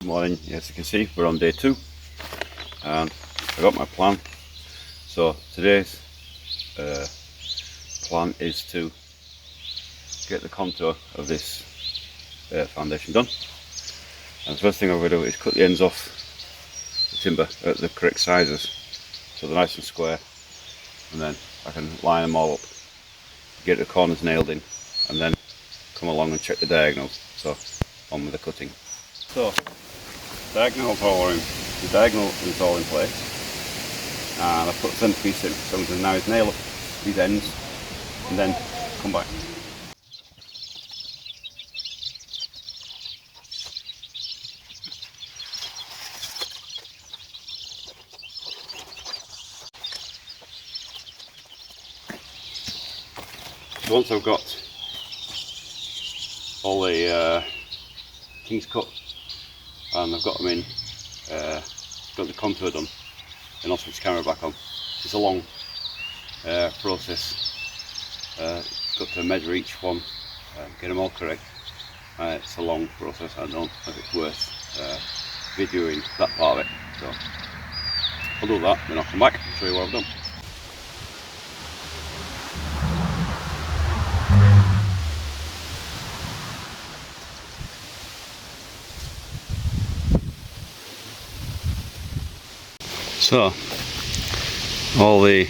Good morning. As you can see, we're on day 2 and I got my plan. So today's plan is to get the contour of this foundation done, and the first thing I'm going to do is cut the ends off the timber at the correct sizes so they're nice and square, and then I can line them all up, get the corners nailed in, and then come along and check the diagonals. So on with the cutting. So diagonal following, the diagonal is all in place, and I put the centrepiece in. So I'm going to now nail up these ends and then come back. So once I've got all the things cut and I've got them in, got the contour done, and I'll switch the camera back on. It's a long process. Got to measure each one, get them all correct. It's a long process. I don't think it's worth videoing that part of it. So I'll do that, then I'll come back and show you what I've done. So all the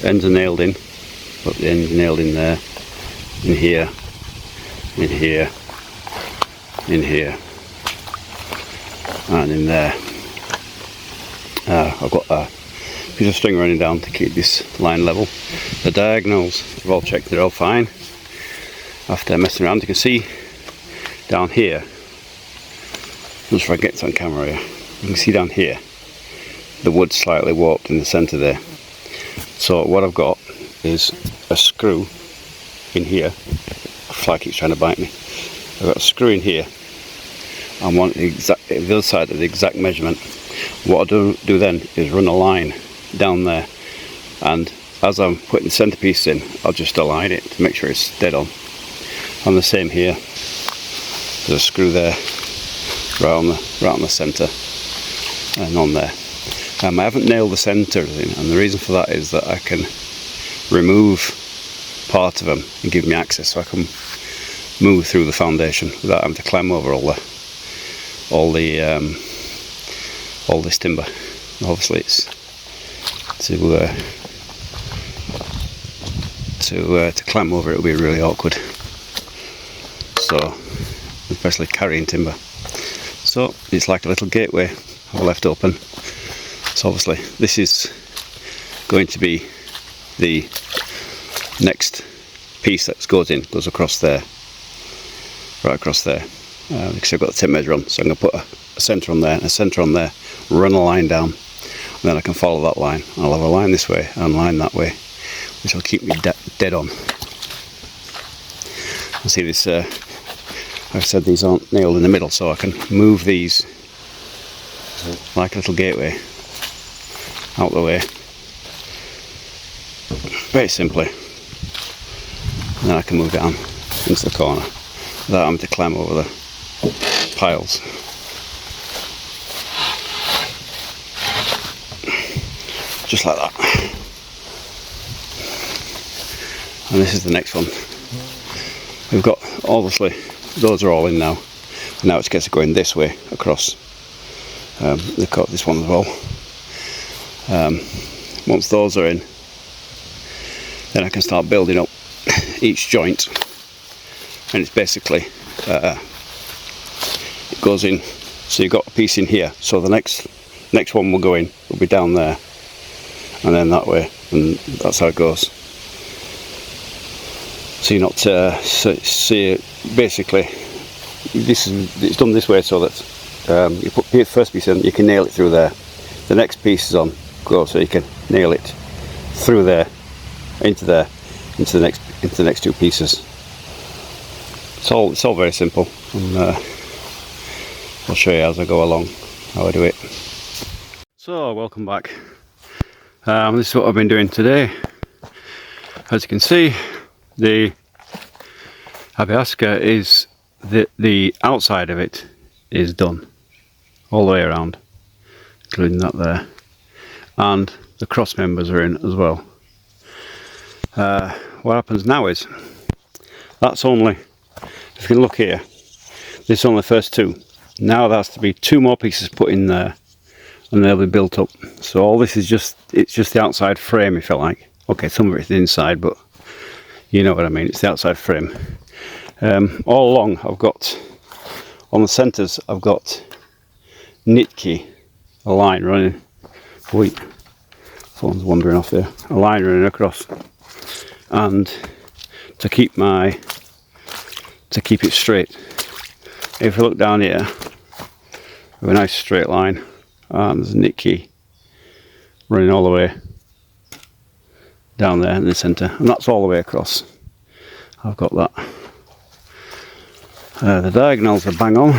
ends are nailed in. Put the ends nailed in there, in here, in here, in here, and in there. I've got a piece of string running down to keep this line level. The diagonals, I've all checked, they're all fine. After messing around, you can see down here, I'm not sure if I get it on camera here, you can see down here the wood's slightly warped in the centre there. So what I've got is a screw in here. The fly keeps trying to bite me. I've got a screw in here. I want the other side of the exact measurement. What I'll do then is run a line down there, and as I'm putting the centrepiece in, I'll just align it to make sure it's dead on. And the same here. There's a screw there, right on the centre, and on there. I haven't nailed the centres in, and the reason for that is that I can remove part of them and give me access, so I can move through the foundation without having to climb over all this timber. Obviously, it's to climb over it will be really awkward. So, especially carrying timber. So it's like a little gateway I've left open. So obviously this is going to be the next piece that goes across there, right across there, because I've got the tape measure on. So I'm going to put a centre on there and a centre on there, run a line down, and then I can follow that line. I'll have a line this way and a line that way, which will keep me dead on. You see this, like I said, these aren't nailed in the middle, so I can move these like a little gateway out the way, very simply, and then I can move it on into the corner without having to climb over the piles. Just like that. And this is the next one. We've got, obviously, those are all in now. Now it's just going this way across. They've got this one as well. Once those are in, then I can start building up each joint, and it's basically it goes in. So you've got a piece in here, so the next one will go in, will be down there, and then that way, and that's how it goes. So you're not see basically it's done this way so that you put the first piece in, you can nail it through there. The next piece is on go, so you can nail it through there, into there, into the next two pieces. It's all very simple, and I'll show you as I go along how I do it. So welcome back. This is what I've been doing today. As you can see, the obvyazka is the outside of it is done all the way around, including that there, and the cross members are in as well. What happens now is, that's only, if you can look here, this is only the first two. Now there has to be two more pieces put in there, and they'll be built up. So all this is just, it's just the outside frame, if you like. Okay, some of it's the inside, but you know what I mean, it's the outside frame. All along I've got, on the centres I've got Nitki, a line running, wait, phone's wandering off there, a line running across, and to keep it straight. If you look down here, we have a nice straight line, and there's a Nitki running all the way down there in the centre, and that's all the way across. I've got that. The diagonals are bang on,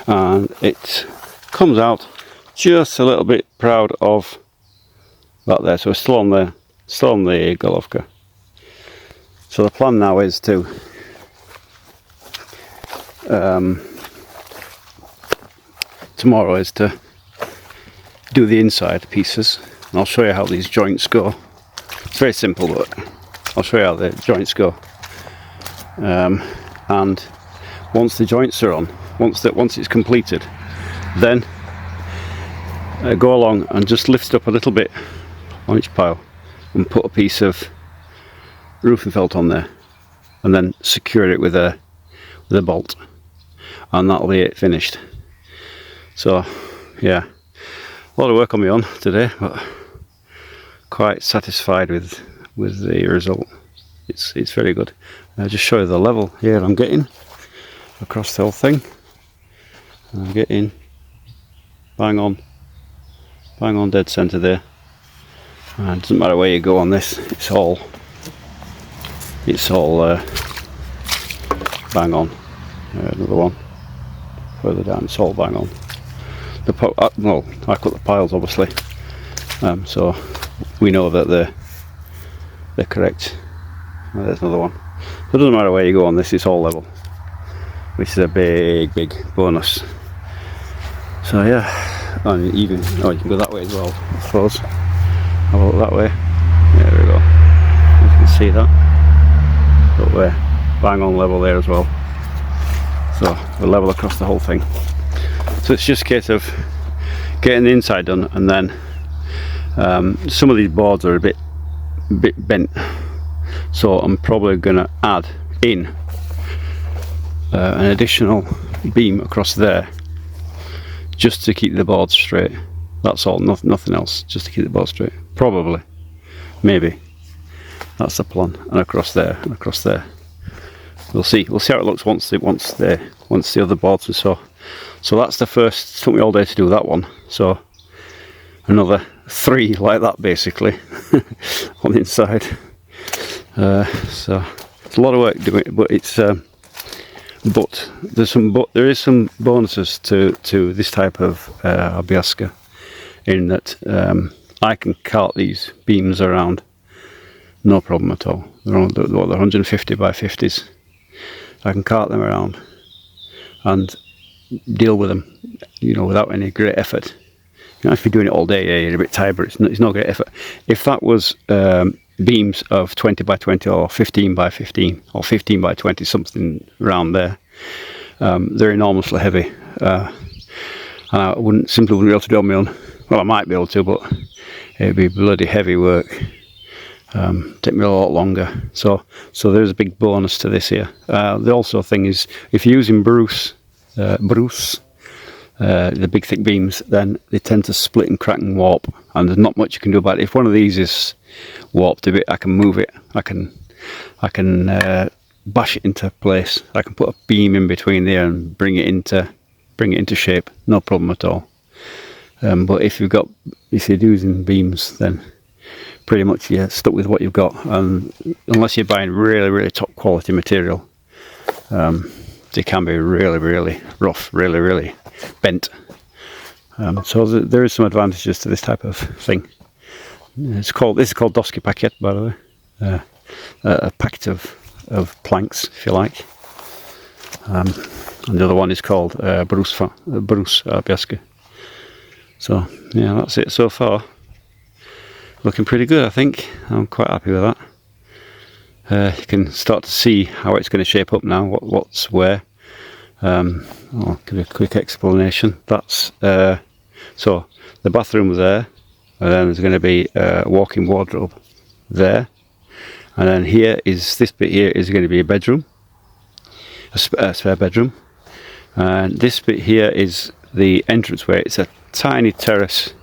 and it comes out just a little bit proud of that there. So we're still on the Golovka. So the plan now is to tomorrow is to do the inside pieces, and I'll show you how these joints go. It's very simple, but I'll show you how the joints go. And once the joints are on, once it's completed, then go along and just lift up a little bit on each pile and put a piece of roofing felt on there, and then secure it with a bolt, and that'll be it, finished. So yeah, a lot of work on my own today, but quite satisfied with the result. It's very good. I'll just show you the level here I'm getting across the whole thing. I'm getting bang on dead centre there. And it doesn't matter where you go on this, it's all bang on. Another one further down, it's all bang on. Well, I cut the piles obviously, so we know that they're correct. There's another one. So it doesn't matter where you go on this, it's all level, which is a big bonus. So yeah, and even you can go that way as well, I suppose. Have a look that way. There we go. You can see that. But we're bang on level there as well. So we're level across the whole thing. So it's just a case of getting the inside done, and then some of these boards are a bit bent, so I'm probably going to add in an additional beam across there just to keep the board straight. That's all, nothing else, just to keep the board straight. Probably, maybe, that's the plan. And across there, and across there. We'll see how it looks once the other boards are so that's the first. It took me all day to do that one, so another 3 like that basically on the inside. So it's a lot of work doing it, but it's but there is some bonuses to this type of obvyazka, in that I can cart these beams around no problem at all. They're 150 by 50s. I can cart them around and deal with them, without any great effort. If you're doing it all day, yeah, you're a bit tired, but it's not great effort. If that was beams of 20 by 20 or 15 by 15 or 15 by 20, something around there, they're enormously heavy, and I simply wouldn't be able to do it on my own. Well, I might be able to, but it'd be bloody heavy work. Take me a lot longer. So there's a big bonus to this here. The also thing is, if you're using Bruce, the big thick beams, then they tend to split and crack and warp, and there's not much you can do about it. If one of these is warped a bit, I can move it. I can bash it into place. I can put a beam in between there and bring it into shape. No problem at all. But if you're using beams, then pretty much you're stuck with what you've got, unless you're buying really top quality material. They can be really rough, really bent. So there is some advantages to this type of thing. This is called doski packet, by the way. A packet of planks, if you like. and the other one is called Bruce obvyazka. So yeah, that's it so far. Looking pretty good, I think. I'm quite happy with that. You can start to see how it's going to shape up now, what's where. I'll give you a quick explanation. That's so the bathroom was there, and then there's going to be a walk-in wardrobe there, and then here is this bit here is going to be a bedroom, a spare bedroom, and this bit here is the entranceway. It's a tiny terrace,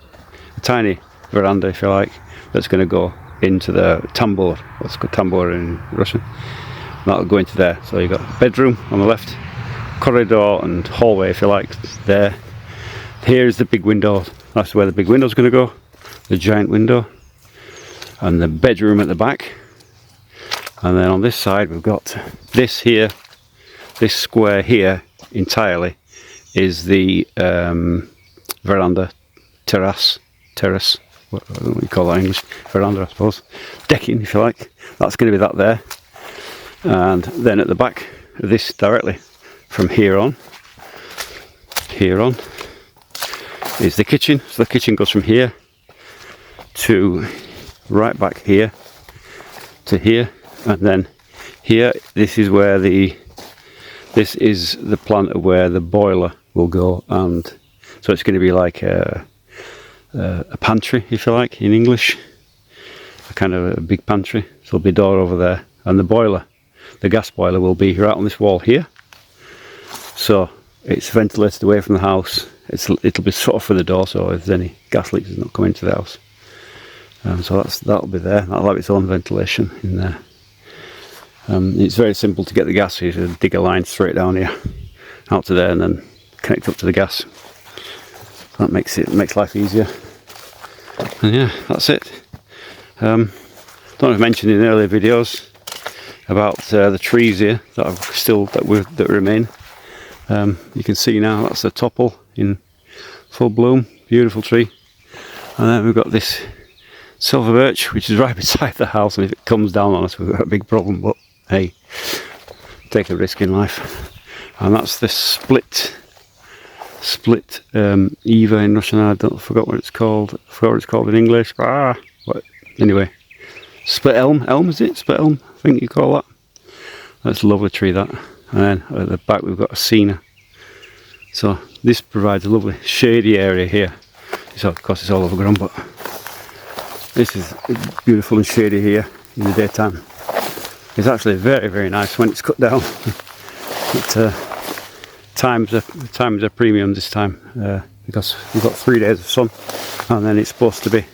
a tiny veranda, if you like, that's going to go into the tambor. What's called tambor in Russian? That'll go into there. So you've got bedroom on the left, corridor and hallway, if you like, there. Here's the big window. That's where the big window's going to go, the giant window, and the bedroom at the back. And then on this side we've got this here, this square here entirely is the veranda, terrace, what do you call that in English? Veranda, I suppose. Decking, if you like. That's going to be that there. And then at the back of this directly from here on is the kitchen. So the kitchen goes from here to right back here to here, and then here, this is the plan of where the boiler will go, and so it's going to be like a pantry, if you like, in English, a kind of a big pantry. So there'll be a door over there, and the boiler, the gas boiler, will be right on this wall here. So it's ventilated away from the house. It'll be sort of for the door, so if there's any gas leaks, it's not coming into the house. So that'll be there. That'll have its own ventilation in there. It's very simple to get the gas. You just dig a line straight down here, out to there, and then connect up to the gas. That makes life easier. And yeah, that's it. Don't have mentioned in earlier videos about the trees here that remain. You can see now that's a topple in full bloom, beautiful tree. And then we've got this silver birch, which is right beside the house, and if it comes down on us, we've got a big problem. But hey, take a risk in life. And that's the split Eva in Russian. I forgot what it's called. I forgot what it's called in English. Anyway, split elm. Is it split elm? I think you call that. That's a lovely tree, that. And then at the back we've got a senna. So this provides a lovely shady area here. So of course it's all overgrown, but this is beautiful and shady here in the daytime. It's actually very, very nice when it's cut down. Times are premium this time, because we've got 3 days of sun, and then it's supposed to be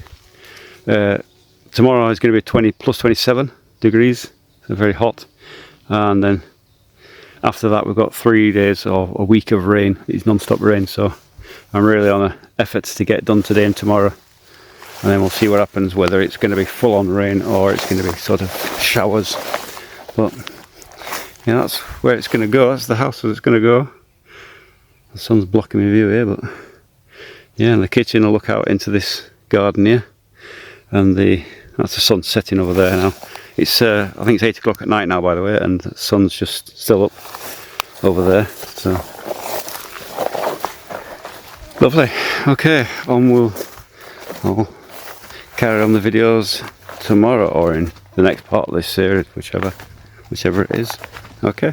tomorrow is going to be plus 27 degrees, so very hot, and then after that we've got 3 days or a week of rain. It's non-stop rain, so I'm really on efforts to get done today and tomorrow, and then we'll see what happens, whether it's going to be full-on rain or it's going to be sort of showers. But yeah, that's where it's going to go. That's the house that it's going to go. The sun's blocking my view here, but yeah, and the kitchen will look out into this garden here, and that's the sun setting over there now. It's I think it's 8 o'clock at night now, by the way, and the sun's just still up over there. So lovely. Okay, I'll carry on the videos tomorrow or in the next part of this series, whichever it is. Okay.